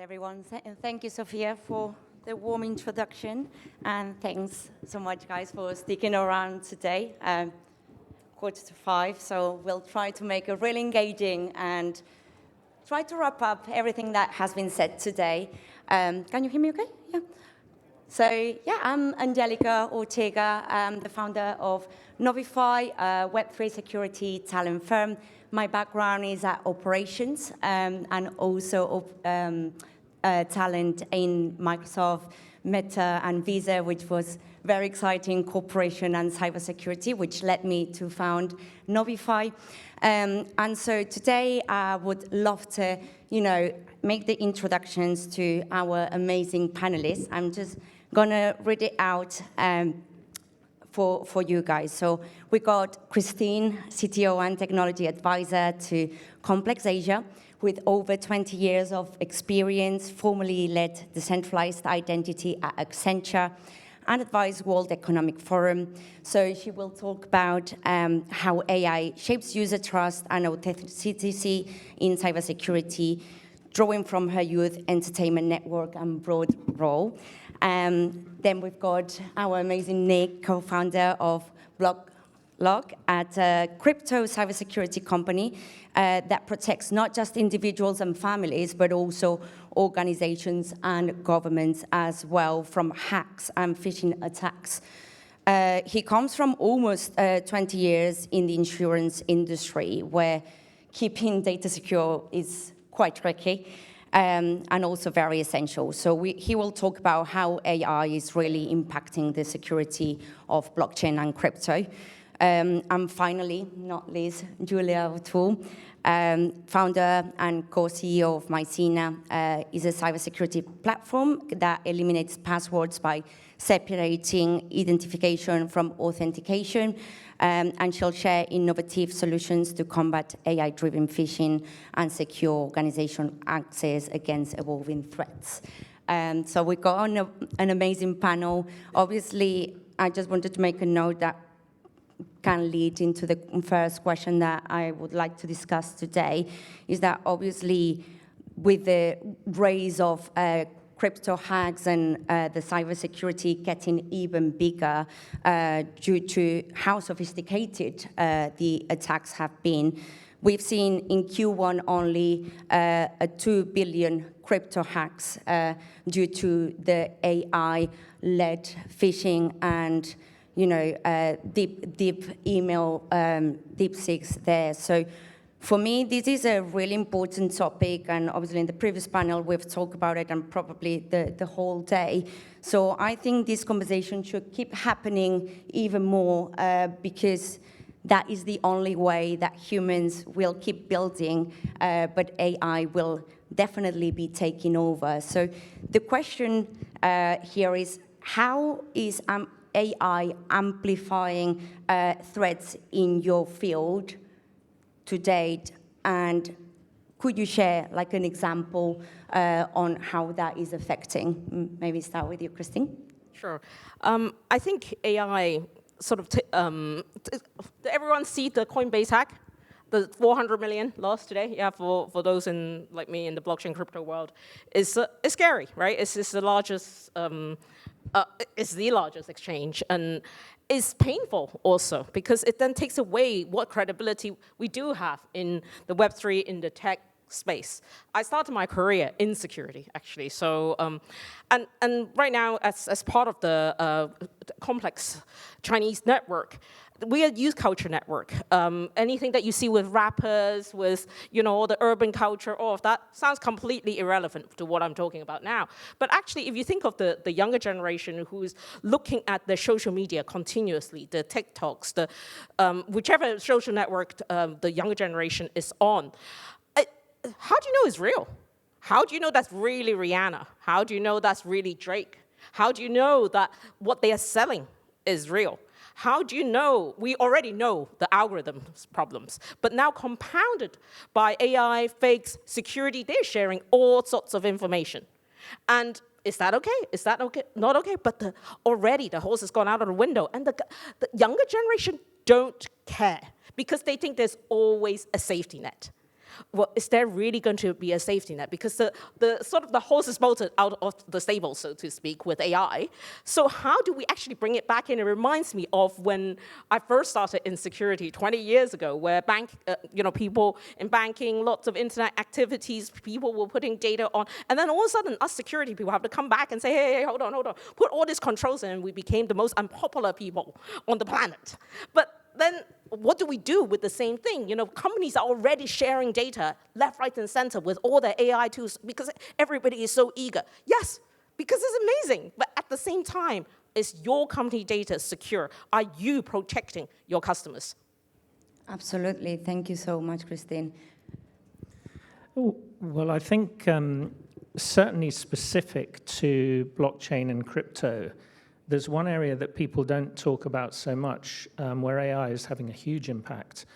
everyone. And thank you, Sophia, for the warm introduction. And thanks so much, guys, for sticking around today. 4:45, so we'll try to make it really engaging and try to wrap up everything that has been said today. Can you hear me okay? Yeah. So, yeah, I'm Angelica Ortega. I'm the founder of Novify, a Web3 security talent firm. My background is at operations and also talent in Microsoft, Meta, and Visa, which was very exciting cooperation and cybersecurity, which led me to found Novify. And so today I would love to, make the introductions to our amazing panelists. I'm just gonna read it out for you guys. So we got Christine, CTO and Technology Advisor to Complex Asia, with over 20 years of experience, formerly led decentralized identity at Accenture and advised World Economic Forum. So she will talk about how AI shapes user trust and authenticity in cybersecurity, drawing from her youth entertainment network and broad role. Then we've got our amazing Nick, co-founder of BlockLock, at a crypto cybersecurity company that protects not just individuals and families, but also organizations and governments as well from hacks and phishing attacks. He comes from almost 20 years in the insurance industry, where keeping data secure is quite tricky. And also very essential. So he will talk about how AI is really impacting the security of blockchain and crypto. And finally, not least, Julia O'Toole, founder and co-CEO of MyCena, is a cybersecurity platform that eliminates passwords by separating identification from authentication. And she'll share innovative solutions to combat AI-driven phishing and secure organization access against evolving threats. So we got on an amazing panel. Obviously, I just wanted to make a note that can lead into the first question that I would like to discuss today, is that obviously with the rise of crypto hacks and the cybersecurity getting even bigger due to how sophisticated the attacks have been. We've seen in Q1 only a 2 billion crypto hacks due to the AI-led phishing and deep email, deep seeks there. So for me, this is a really important topic, and obviously in the previous panel, we've talked about it and probably the whole day. So I think this conversation should keep happening even more because that is the only way that humans will keep building, but AI will definitely be taking over. So the question here is, how is AI amplifying threats in your field to date, and could you share like an example on how that is affecting? Maybe start with you, Christine. Sure. I think AI sort of, did everyone see the Coinbase hack? The 400 million lost today, yeah, for those in like me in the blockchain crypto world, is scary, right? It's the largest, it's the largest exchange, and it's painful also because it then takes away what credibility we do have in the Web3 in the tech space. I started my career in security, actually. So, and right now, as part of the complex Chinese network, we are youth culture network. Anything that you see with rappers, with all the urban culture, all of that sounds completely irrelevant to what I'm talking about now. But actually, if you think of the younger generation who's looking at the social media continuously, the TikToks, the whichever social network the younger generation is on, how do you know it's real? How do you know that's really Rihanna? How do you know that's really Drake? How do you know that what they are selling is real? How do you know? We already know the algorithms problems, but now compounded by AI, fakes, security, they're sharing all sorts of information. And is that okay? Is that okay? Not okay, but already the horse has gone out of the window, and the younger generation don't care because they think there's always a safety net. well, is there really going to be a safety net? Because the sort of the horse is bolted out of the stable, so to speak, with AI. So how do we actually bring it back in? It reminds me of when I first started in security 20 years ago, where people in banking, lots of internet activities, people were putting data on, and then all of a sudden, us security people have to come back and say, hey, hold on, put all these controls in, and we became the most unpopular people on the planet. But then what do we do with the same thing? Companies are already sharing data left, right, and center with all their AI tools because everybody is so eager. Yes, because it's amazing. But at the same time, is your company data secure? Are you protecting your customers? Absolutely. Thank you so much, Christine. Well, I think certainly specific to blockchain and crypto, there's one area that people don't talk about so much where AI is having a huge impact.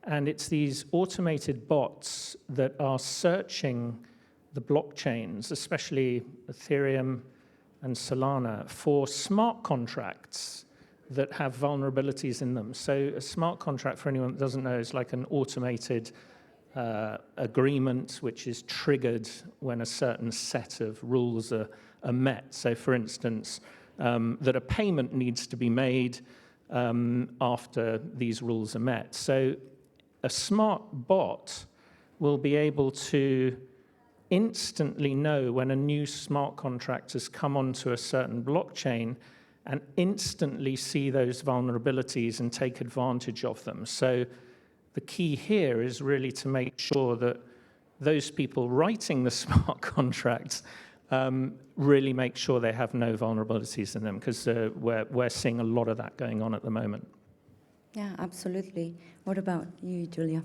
And it's these automated bots that are searching the blockchains, especially Ethereum and Solana, for smart contracts that have vulnerabilities in them. So a smart contract, for anyone that doesn't know, is like an automated agreement which is triggered when a certain set of rules are met. So for instance, that a payment needs to be made after these rules are met. So a smart bot will be able to instantly know when a new smart contract has come onto a certain blockchain and instantly see those vulnerabilities and take advantage of them. So the key here is really to make sure that those people writing the smart contracts really make sure they have no vulnerabilities in them, because we're seeing a lot of that going on at the moment. Yeah, absolutely. What about you, Julia?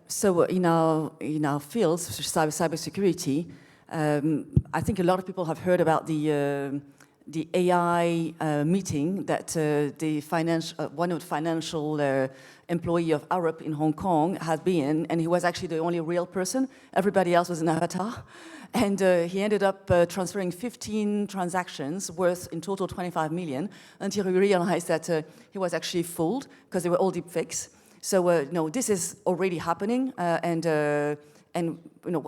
So in our fields, cybersecurity, I think a lot of people have heard about the AI meeting that one of the financial employee of Arup in Hong Kong had been, and he was actually the only real person. Everybody else was an avatar. And he ended up transferring 15 transactions worth in total 25 million until he realized that he was actually fooled because they were all deep fakes. So no, this is already happening, and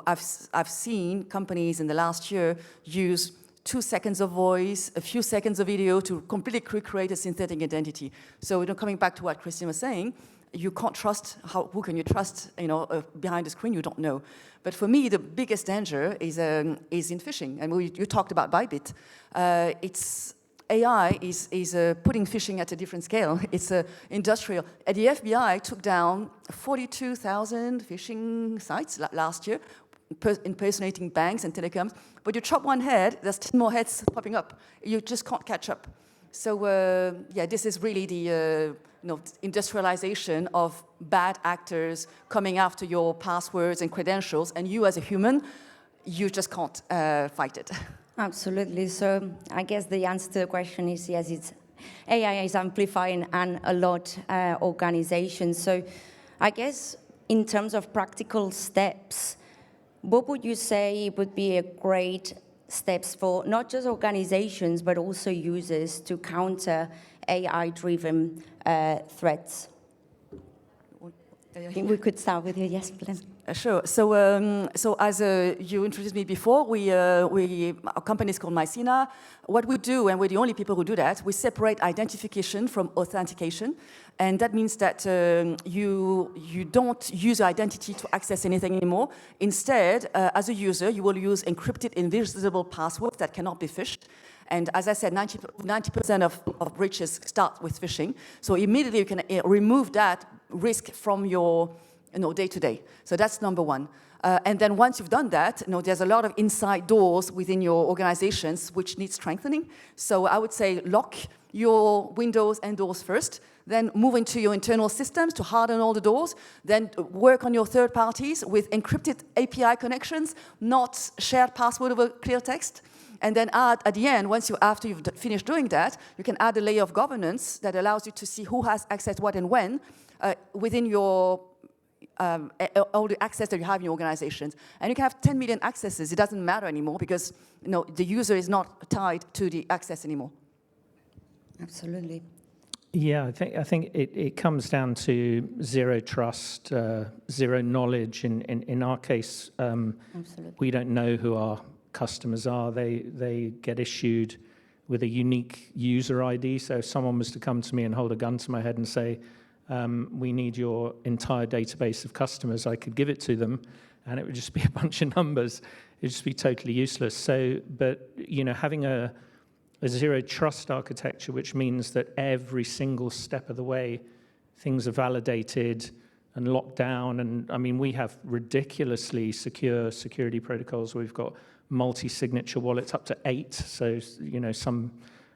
I've seen companies in the last year use 2 seconds of voice, a few seconds of video to completely recreate a synthetic identity. So coming back to what Christine was saying, you can't trust, who can you trust, behind the screen, you don't know. But for me, the biggest danger is in phishing. And you talked about Bybit. AI is putting phishing at a different scale. It's industrial. The FBI took down 42,000 phishing sites last year, impersonating banks and telecoms. But you chop one head, there's 10 more heads popping up. You just can't catch up. So yeah, this is really the industrialization of bad actors coming after your passwords and credentials, and you as a human, you just can't fight it. Absolutely. So I guess the answer to the question is yes, AI is amplifying a lot organizations. So I guess in terms of practical steps, what would you say would be a great steps for not just organizations, but also users to counter AI-driven threats? I think we could start with you. Yes, please. Sure. So, as you introduced me before, our company is called MyCena. What we do, and we're the only people who do that, we separate identification from authentication. And that means that you don't use your identity to access anything anymore. Instead, as a user, you will use encrypted, invisible passwords that cannot be phished. And as I said, 90% of breaches start with phishing. So immediately you can remove that risk from your day-to-day. So that's number one. And then once you've done that, there's a lot of inside doors within your organizations which need strengthening. So I would say lock your windows and doors first, then move into your internal systems to harden all the doors, then work on your third parties with encrypted API connections, not shared password over clear text. And then add, at the end, after you've finished doing that, you can add a layer of governance that allows you to see who has access what and when within your all the access that you have in your organizations. And you can have 10 million accesses. It doesn't matter anymore because the user is not tied to the access anymore. Absolutely. Yeah, I think it comes down to zero trust, zero knowledge. In our case, we don't know who our customers are. They get issued with a unique user ID. So if someone was to come to me and hold a gun to my head and say, we need your entire database of customers, I could give it to them, and it would just be a bunch of numbers. It'd just be totally useless. So, but having a zero trust architecture, which means that every single step of the way, things are validated and locked down. And I mean, we have ridiculously secure security protocols. We've got multi-signature wallets up to 8. So,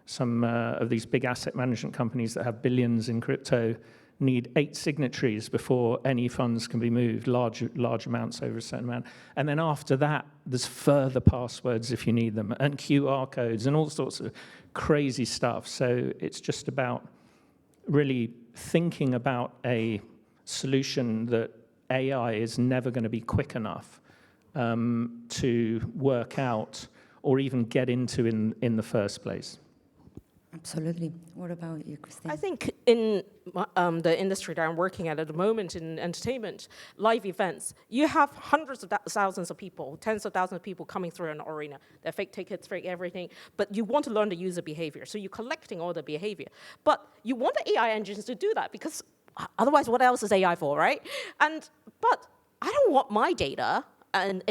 some of these big asset management companies that have billions in crypto need 8 signatories before any funds can be moved, large amounts over a certain amount. And then after that, there's further passwords if you need them, and QR codes, and all sorts of crazy stuff. So it's just about really thinking about a solution that AI is never going to be quick enough to work out or even get into in the first place. Absolutely. What about you, Christine? I think in the industry that I'm working at the moment in entertainment, live events, you have hundreds of thousands of people, tens of thousands of people coming through an arena. They're fake tickets, fake everything, but you want to learn the user behavior. So you're collecting all the behavior. But you want the AI engines to do that, because otherwise what else is AI for, right? But I don't want my data and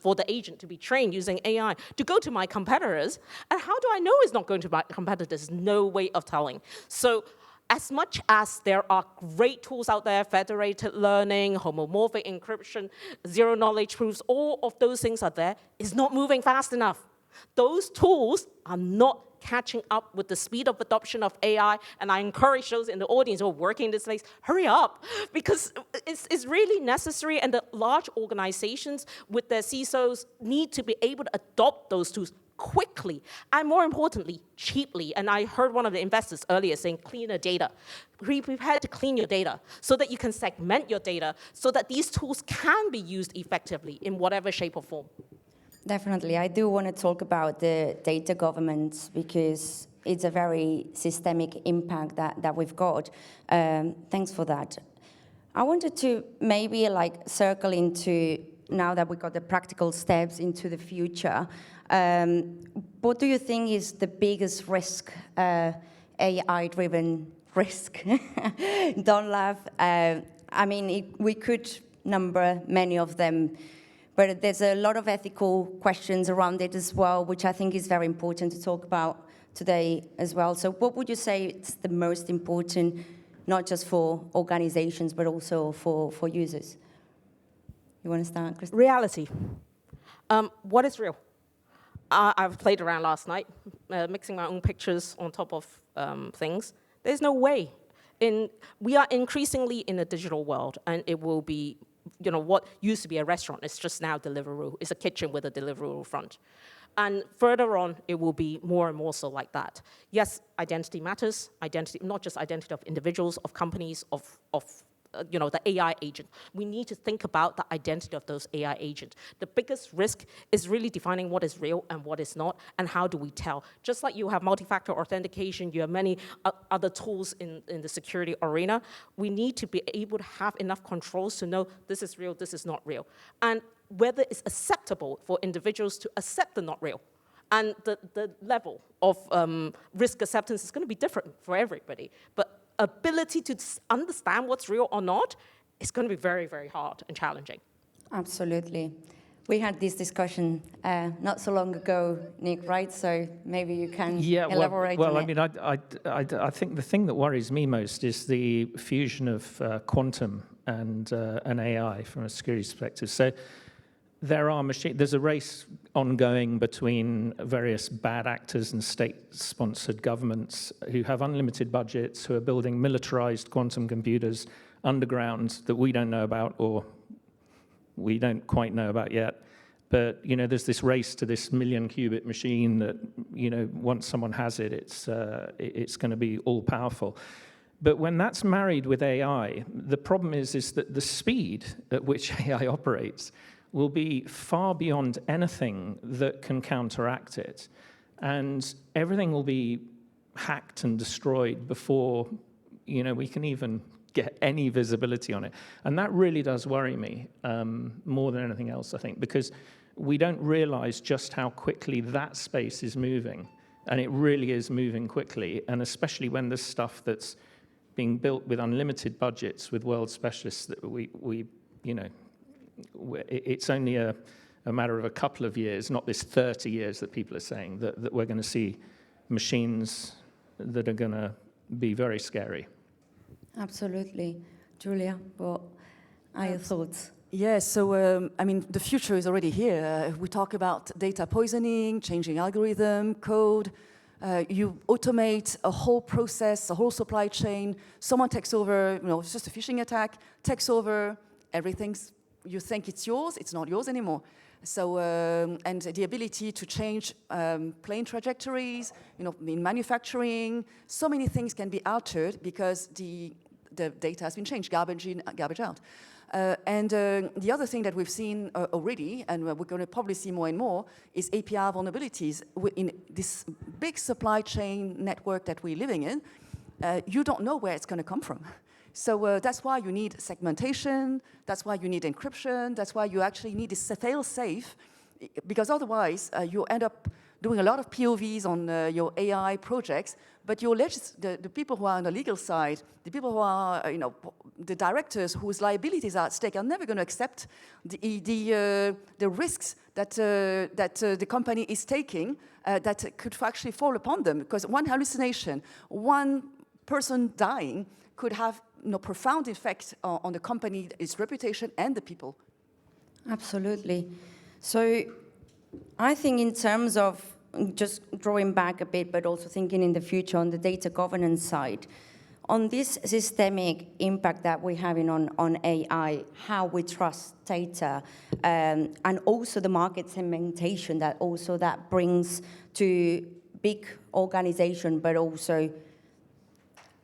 for the agent to be trained using AI to go to my competitors. And how do I know it's not going to my competitors? No way of telling. So as much as there are great tools out there, federated learning, homomorphic encryption, zero knowledge proofs, all of those things are there, it's not moving fast enough. Those tools are not catching up with the speed of adoption of AI, and I encourage those in the audience who are working in this space, hurry up, because it's really necessary, and the large organizations with their CISOs need to be able to adopt those tools quickly, and more importantly, cheaply. And I heard one of the investors earlier saying, cleaner data. Be prepared to clean your data so that you can segment your data so that these tools can be used effectively in whatever shape or form. Definitely. I do want to talk about the data governance, because it's a very systemic impact that we've got. Thanks for that. I wanted to maybe circle into, now that we've got the practical steps into the future, what do you think is the biggest risk, AI-driven risk? Don't laugh. I mean, we could number many of them, but there's a lot of ethical questions around it as well, which I think is very important to talk about today as well. So what would you say is the most important, not just for organizations, but also for users? You want to start, Christine? Reality. What is real? I've played around last night, mixing my own pictures on top of things. There's no way. We are increasingly in a digital world, and it will be, what used to be a restaurant is just now Deliveroo. It's a kitchen with a Deliveroo front. And further on, it will be more and more so like that. Yes, identity matters. Identity, not just identity of individuals, of companies, of the AI agent. We need to think about the identity of those AI agents. The biggest risk is really defining what is real and what is not, and how do we tell. Just like you have multi-factor authentication, you have many other tools in the security arena, we need to be able to have enough controls to know this is real, this is not real. And whether it's acceptable for individuals to accept the not real. And the level of risk acceptance is going to be different for everybody. But ability to understand what's real or not is going to be very, very hard and challenging. Absolutely. We had this discussion not so long ago, Nick, right? So maybe you can elaborate on it. Well, I mean, I think the thing that worries me most is the fusion of quantum and AI from a security perspective. So there's a race ongoing between various bad actors and state-sponsored governments who have unlimited budgets, who are building militarized quantum computers underground that we don't know about, or we don't quite know about yet. But there's this race to this 1 million qubit machine that once someone has it, it's going to be all powerful. But when that's married with AI, the problem is that the speed at which AI operates will be far beyond anything that can counteract it. And everything will be hacked and destroyed before, we can even get any visibility on it. And that really does worry me more than anything else, I think, because we don't realize just how quickly that space is moving. And it really is moving quickly, and especially when there's stuff that's being built with unlimited budgets with world specialists that it's only a matter of a couple of years, not this 30 years that people are saying, that we're going to see machines that are going to be very scary. Absolutely. Julia, what are your thoughts? Yeah, so the future is already here. We talk about data poisoning, changing algorithm, code. You automate a whole process, a whole supply chain. Someone takes over, it's just a phishing attack, takes over, everything's, you think it's yours, it's not yours anymore. So, and the ability to change plane trajectories, in manufacturing, so many things can be altered because the data has been changed, garbage in, garbage out. And the other thing that we've seen already, and we're going to probably see more and more, is API vulnerabilities. In this big supply chain network that we're living in, you don't know where it's going to come from. So that's why you need segmentation, that's why you need encryption, that's why you actually need this fail-safe, because otherwise you end up doing a lot of POVs on your AI projects, but the people who are on the legal side, the people who are, the directors whose liabilities are at stake are never going to accept the risks that the company is taking that could actually fall upon them. Because one hallucination, one person dying could have profound effect on the company, its reputation, and the people. Absolutely. So I think in terms of just drawing back a bit, but also thinking in the future on the data governance side, on this systemic impact that we're having on AI, how we trust data, and also the market segmentation that brings to big organizations, but also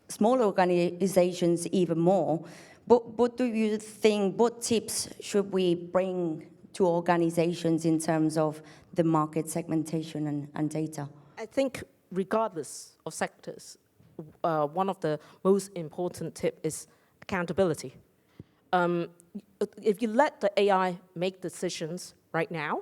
small organizations even more. But what do you think, what tips should we bring to organizations in terms of the market segmentation and data? I think regardless of sectors, one of the most important tips is accountability. If you let the AI make decisions right now,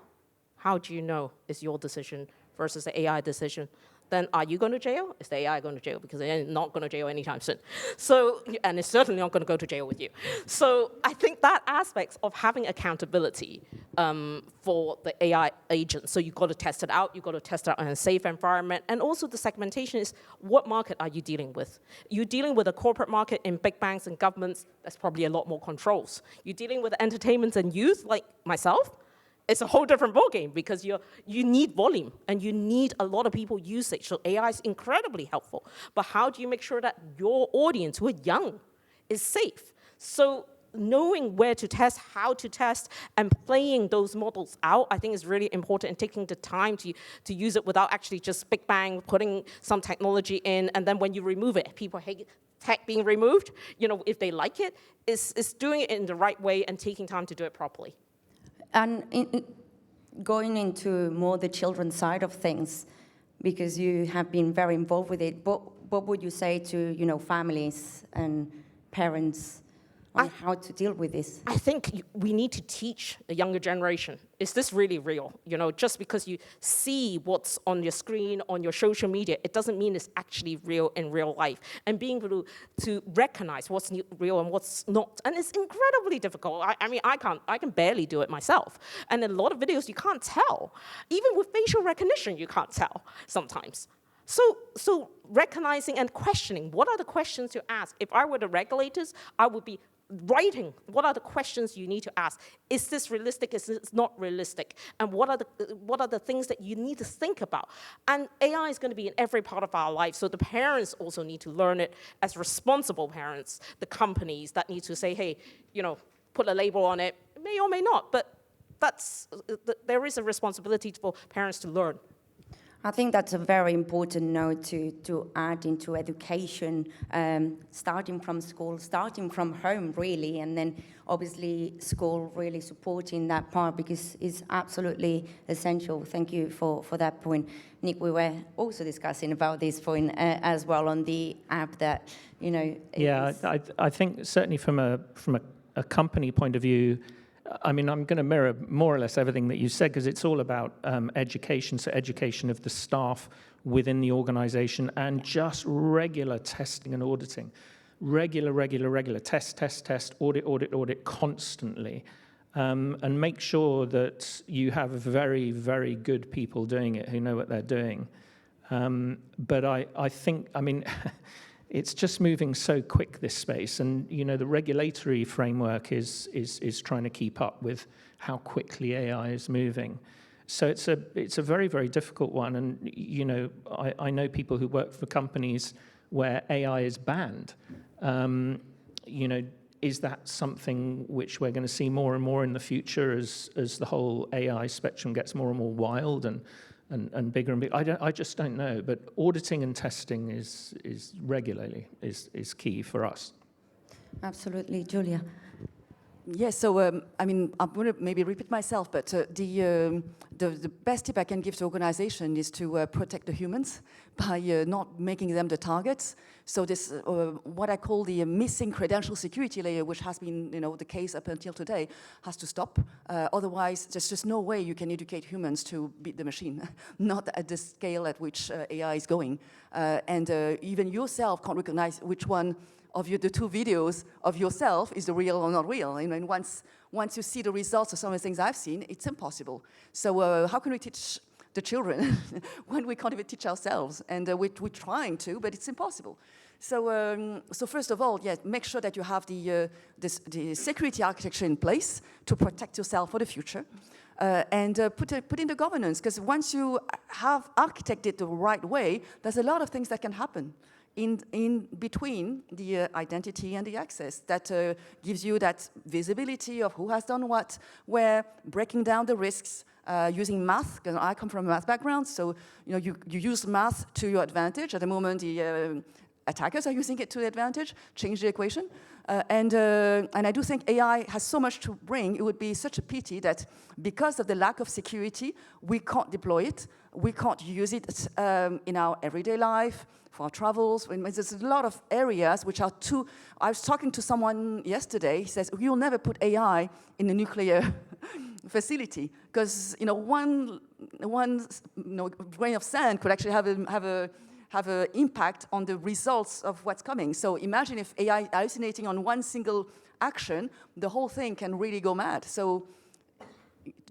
how do you know it's your decision versus the AI decision? Then are you going to jail? Is the AI going to jail? Because they're not going to jail anytime soon. So, and it's certainly not going to go to jail with you. So I think that aspect of having accountability for the AI agent, so you've got to test it out, you've got to test it out in a safe environment, and also the segmentation is, what market are you dealing with? You're dealing with a corporate market in big banks and governments, there's probably a lot more controls. You're dealing with entertainment and youth, like myself, it's a whole different ballgame because you need volume and you need a lot of people usage. So AI is incredibly helpful. But how do you make sure that your audience, who are young, is safe? So knowing where to test, how to test, and playing those models out, I think is really important, and taking the time to use it without actually just big bang, putting some technology in, and then when you remove it, people hate tech being removed. If they like it, is doing it in the right way and taking time to do it properly. And going into more the children's side of things, because you have been very involved with it, what would you say to families and parents on how to deal with this? I think we need to teach the younger generation, is this really real? Just because you see what's on your screen, on your social media, it doesn't mean it's actually real in real life. And being able to recognize what's real and what's not. And it's incredibly difficult. I can barely do it myself. And in a lot of videos, you can't tell. Even with facial recognition, you can't tell sometimes. So recognizing and questioning, what are the questions to ask? If I were the regulators, I would be writing, what are the questions you need to ask? Is this realistic? Is this not realistic? And what are the things that you need to think about? And AI is going to be in every part of our life, so the parents also need to learn it as responsible parents, the companies that need to say, hey, put a label on it, may or may not, but there is a responsibility for parents to learn. I think that's a very important note to add into education, starting from school, starting from home, really, and then obviously school really supporting that part because it's absolutely essential. Thank you for that point. Nick, we were also discussing about this point as well on the app that, you know... Yeah, I think certainly from a company point of view, I mean, I'm going to mirror more or less everything that you said because it's all about education, so education of the staff within the organization and just regular testing and auditing. Regular, test, audit constantly. And make sure that you have very, very good people doing it who know what they're doing. But I think, I mean... It's just moving so quick, this space, and you know the regulatory framework is trying to keep up with how quickly AI is moving. So it's a very, very difficult one, and you know I know people who work for companies where AI is banned. You know, is that something which we're going to see more and more in the future as the whole AI spectrum gets more and more wild and bigger and bigger? I just don't know. But auditing and testing is regularly is key for us. Absolutely, Julia. Yes, so I mean, I'm going to maybe repeat myself, but the best tip I can give to organization is to protect the humans by not making them the targets. So this, what I call the missing credential security layer, which has been, you know, the case up until today, has to stop. Otherwise, there's just no way you can educate humans to beat the machine, not at the scale at which AI is going. And even yourself can't recognize which one of the two videos of yourself is the real or not real. I mean, once you see the results of some of the things I've seen, it's impossible. So how can we teach the children when we can't even teach ourselves? And we're trying to, but it's impossible. So, so first of all, yeah, make sure that you have the security architecture in place to protect yourself for the future. And put in the governance, because once you have architected the right way, there's a lot of things that can happen in between the identity and the access that gives you that visibility of who has done what, where, breaking down the risks, using math, because I come from a math background, so you know you use math to your advantage. At the moment, the attackers are using it to their advantage, change the equation. And I do think AI has so much to bring. It would be such a pity that because of the lack of security, we can't deploy it, we can't use it in our everyday life, for our travels. There's a lot of areas which are too... I was talking to someone yesterday, he says, you'll never put AI in a nuclear facility, because you know, one grain of sand could actually have an impact on the results of what's coming. So imagine if AI hallucinating on one single action, the whole thing can really go mad. So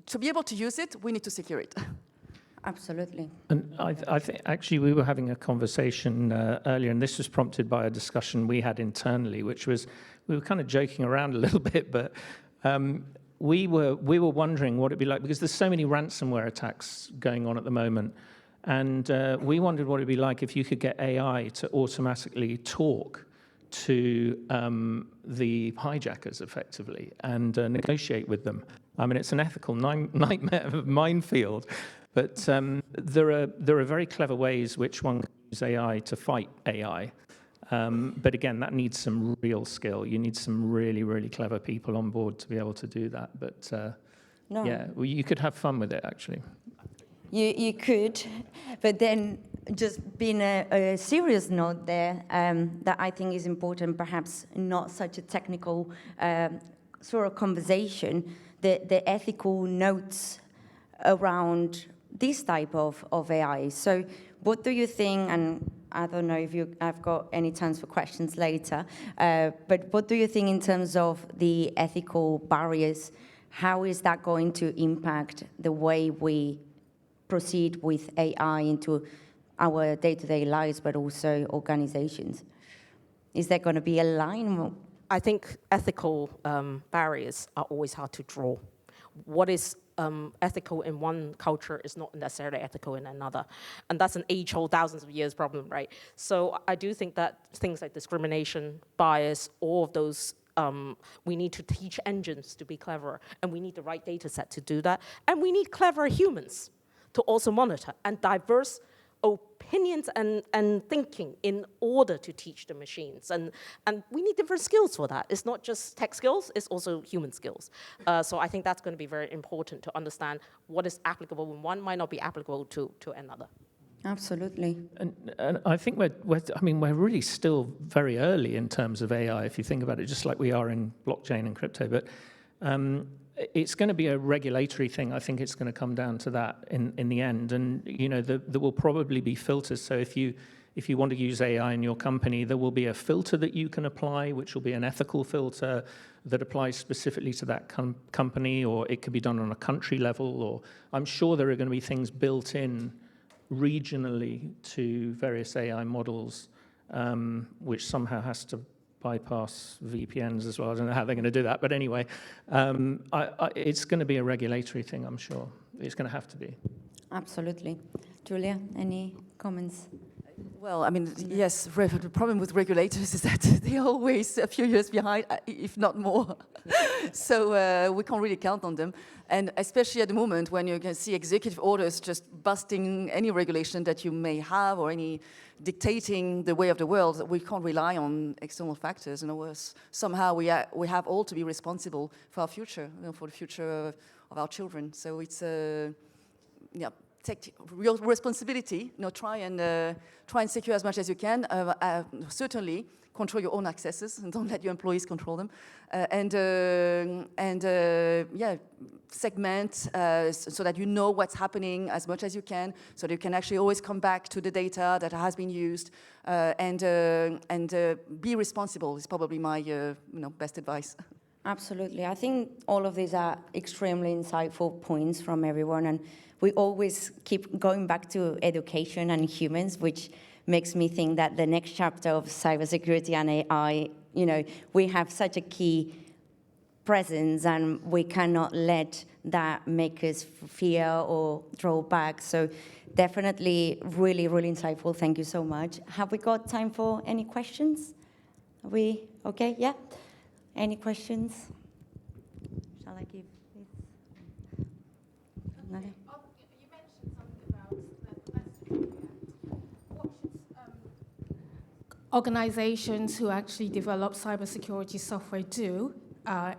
to be able to use it, we need to secure it. Absolutely. And I think actually we were having a conversation earlier, and this was prompted by a discussion we had internally, which was, we were kind of joking around a little bit, but we were wondering what it'd be like, because there's so many ransomware attacks going on at the moment. And we wondered what it'd be like if you could get AI to automatically talk to the hijackers effectively and negotiate with them. I mean, it's an ethical nightmare minefield, but there are very clever ways which one can use AI to fight AI. But again, that needs some real skill. You need some really, really clever people on board to be able to do that. But yeah, well, you could have fun with it, actually. You could, but then just being a serious note there that I think is important, perhaps not such a technical sort of conversation, the ethical notes around this type of AI. So what do you think, and I don't know if I've got any chance for questions later, but what do you think in terms of the ethical barriers? How is that going to impact the way we proceed with AI into our day-to-day lives, but also organizations? Is there going to be a line? I think ethical barriers are always hard to draw. What is ethical in one culture is not necessarily ethical in another. And that's an age-old, thousands of years problem, right? So I do think that things like discrimination, bias, all of those, we need to teach engines to be clever, and we need the right data set to do that, and we need clever humans to also monitor, and diverse opinions and thinking in order to teach the machines. And we need different skills for that. It's not just tech skills, it's also human skills. So I think that's going to be very important to understand what is applicable when one might not be applicable to another. Absolutely. And I think we're really still very early in terms of AI, if you think about it, just like we are in blockchain and crypto. But it's going to be a regulatory thing. I think it's going to come down to that in the end. And there will probably be filters. So if you want to use AI in your company, there will be a filter that you can apply, which will be an ethical filter that applies specifically to that company, or it could be done on a country level. Or I'm sure there are going to be things built in regionally to various AI models, which somehow has to bypass VPNs as well. I don't know how they're going to do that, but anyway, it's going to be a regulatory thing, I'm sure. It's going to have to be. Absolutely. Julia, any comments? Well, I mean, yes, the problem with regulators is that they're always a few years behind, if not more. So we can't really count on them. And especially at the moment when you can see executive orders just busting any regulation that you may have or any dictating the way of the world, we can't rely on external factors. Somehow we have all to be responsible for our future, for the future of our children. So it's take real responsibility. Try and secure as much as you can. Certainly, control your own accesses and don't let your employees control them. Segment so that you know what's happening as much as you can, so that you can actually always come back to the data that has been used, and be responsible is probably my best advice. Absolutely. I think all of these are extremely insightful points from everyone, and we always keep going back to education and humans, which makes me think that the next chapter of cybersecurity and AI, we have such a key presence, and we cannot let that make us fear or draw back. So definitely really, really insightful. Thank you so much. Have we got time for any questions? Are we okay? Yeah? Any questions? Shall I give this? No? You mentioned something about the messaging. What should organizations who actually develop cybersecurity software do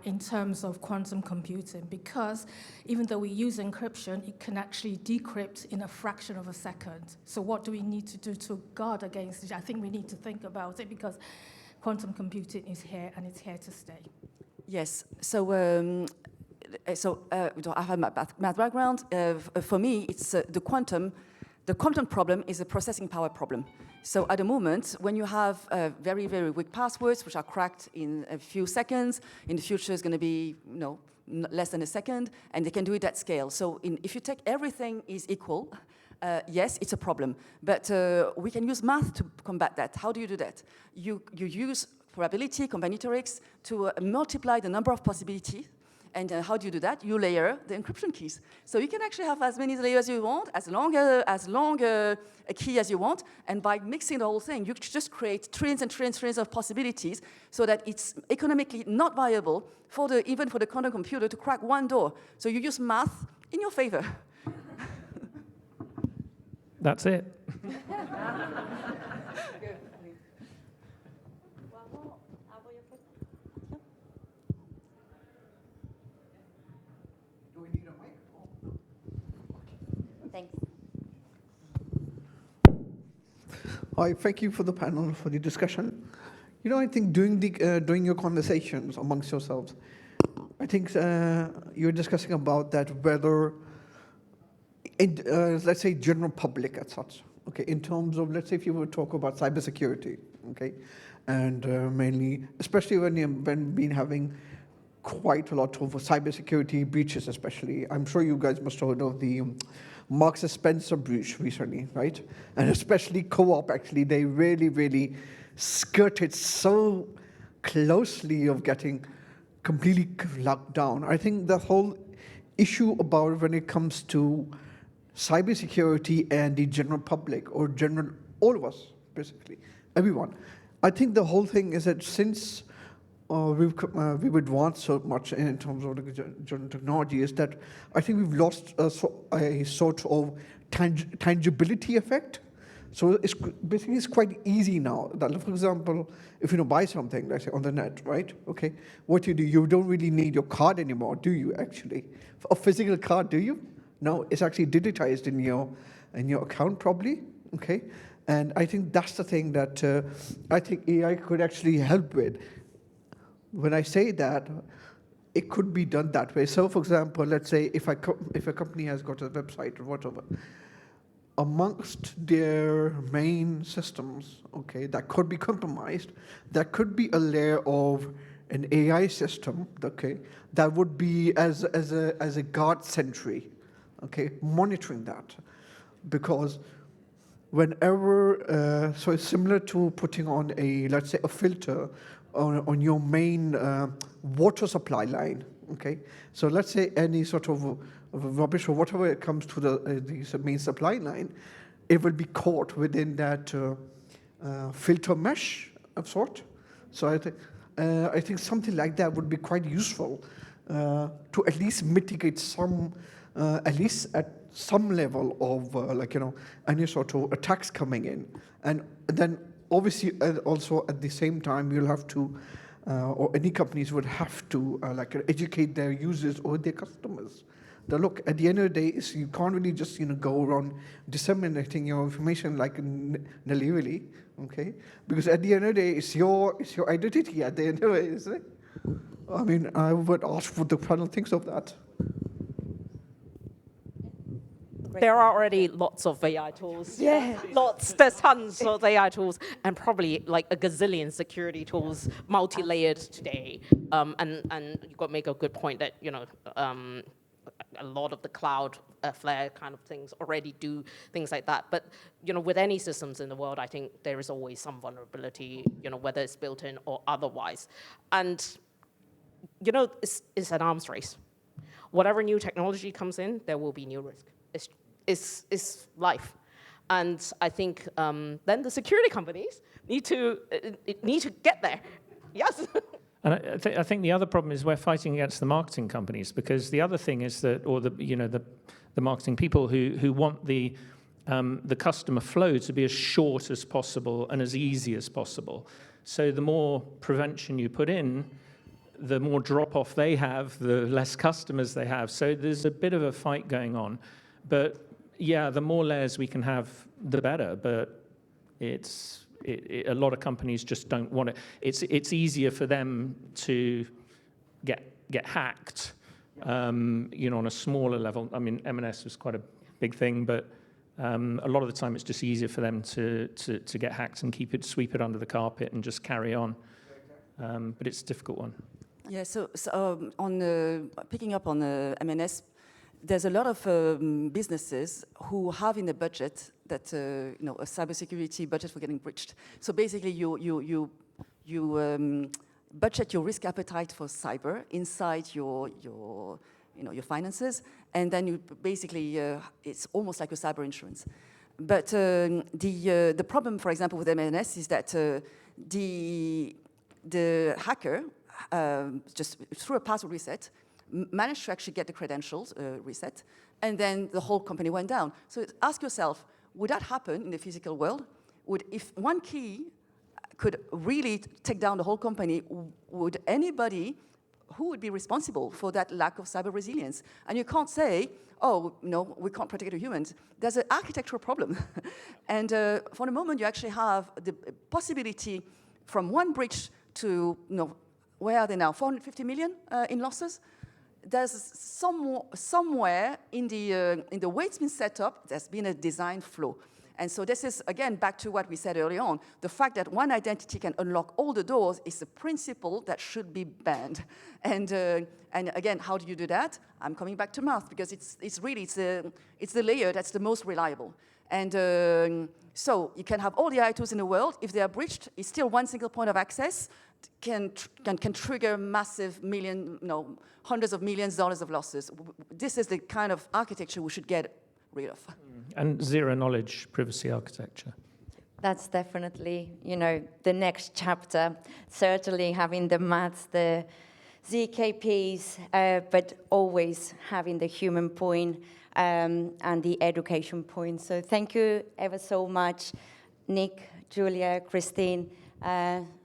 in terms of quantum computing? Because even though we use encryption, it can actually decrypt in a fraction of a second. So what do we need to do to guard against it? I think we need to think about it, because quantum computing is here and it's here to stay. Yes. So I have a math background. For me, it's the quantum problem is a processing power problem. So at the moment, when you have very, very weak passwords, which are cracked in a few seconds, in the future it's going to be less than a second, and they can do it at scale. So if you take everything is equal, yes, it's a problem. But we can use math to combat that. How do you do that? You use probability, combinatorics, to multiply the number of possibilities. And how do you do that? You layer the encryption keys. So you can actually have as many layers as you want, as long a key as you want. And by mixing the whole thing, you just create trillions and trillions and trillions of possibilities, so that it's economically not viable even for the quantum computer to crack one door. So you use math in your favor. That's it. Thanks. Hi, thank you for the panel, for the discussion. I think during your conversations amongst yourselves, I think you're discussing about that whether, let's say, general public as such, okay, in terms of, let's say, if you were to talk about cybersecurity, okay, and mainly, especially when you've been having quite a lot of cybersecurity breaches, especially. I'm sure you guys must have heard of the Marks & Spencer breach recently, right? And especially Co-op, actually, they really, really skirted so closely of getting completely locked down. I think the whole issue about when it comes to cybersecurity and the general public, or all of us, basically, everyone, I think the whole thing is that since we've advanced so much in terms of the general technology is that I think we've lost a sort of tangibility effect. So it's basically it's quite easy now. That, for example, if you buy something, let's say on the net, right? Okay, what you do, you don't really need your card anymore, do you? Actually, a physical card, do you? No, it's actually digitized in your account probably. Okay, and I think that's the thing that I think AI could actually help with. When I say that, it could be done that way. So, for example, let's say if a company has got a website or whatever, amongst their main systems, okay, that could be compromised, there could be a layer of an AI system, okay, that would be as a guard sentry, okay, monitoring that, because whenever, so it's similar to putting on let's say a filter on your main water supply line, okay? So let's say any sort of rubbish or whatever it comes to the main supply line, it will be caught within that filter mesh of sort. So I think something like that would be quite useful to at least mitigate some, at least at some level of any sort of attacks coming in. And then obviously also at the same time you'll have to, or any companies would have to educate their users or their customers. Now look, at the end of the day, you can't really just go around disseminating your information like nilly-willy, okay? Because at the end of the day, it's your identity at the end of it, isn't it? I mean, I would ask what the panel thinks of that. There are already lots of AI tools. Yeah. There's tons of AI tools, and probably like a gazillion security tools, multi-layered today. And you've got to make a good point that, a lot of the Cloudflare kind of things already do things like that. But, with any systems in the world, I think there is always some vulnerability, whether it's built in or otherwise. And, it's an arms race. Whatever new technology comes in, there will be new risk. It's life. And I think then the security companies need to get there. Yes. And I think the other problem is we're fighting against the marketing companies, because the other thing is that, or the marketing people who want the customer flow to be as short as possible and as easy as possible. So the more prevention you put in, the more drop-off they have, the less customers they have. So there's a bit of a fight going on. But yeah, the more layers we can have, the better. But a lot of companies just don't want it. It's easier for them to get hacked, on a smaller level. I mean, M&S was quite a big thing, but a lot of the time it's just easier for them to get hacked and sweep it under the carpet and just carry on. But it's a difficult one. Yeah. So on picking up on M&S. There's a lot of businesses who have in the budget that a cybersecurity budget for getting breached. So basically, you budget your risk appetite for cyber inside your finances, and then you basically it's almost like a cyber insurance. But the problem, for example, with M&S is that the hacker just through a password reset managed to actually get the credentials reset, and then the whole company went down. So ask yourself, would that happen in the physical world? If one key could really take down the whole company, would anybody, who would be responsible for that lack of cyber resilience? And you can't say, oh, no, we can't protect the humans. There's an architectural problem. And for the moment, you actually have the possibility from one breach to, where are they now, 450 million in losses? There's somewhere in the way it's been set up, there's been a design flaw. And so this is, again, back to what we said early on. The fact that one identity can unlock all the doors is a principle that should be banned. And again, how do you do that? I'm coming back to math, because it's the layer that's the most reliable. And so you can have all the AI tools in the world. If they are breached, it's still one single point of access can trigger massive hundreds of millions of dollars of losses. This is the kind of architecture we should get rid of. And zero-knowledge privacy architecture. That's definitely, the next chapter. Certainly having the maths, the ZKPs, but always having the human point and the education point. So thank you ever so much, Nick, Julia, Christine,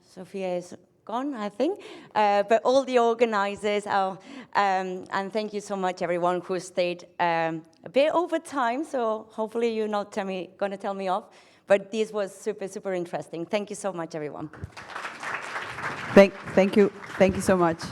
Sophia is gone, I think, but all the organizers, and thank you so much, everyone who stayed a bit over time, so hopefully you're not going to tell me off, but this was super, super interesting. Thank you so much, everyone. Thank you so much.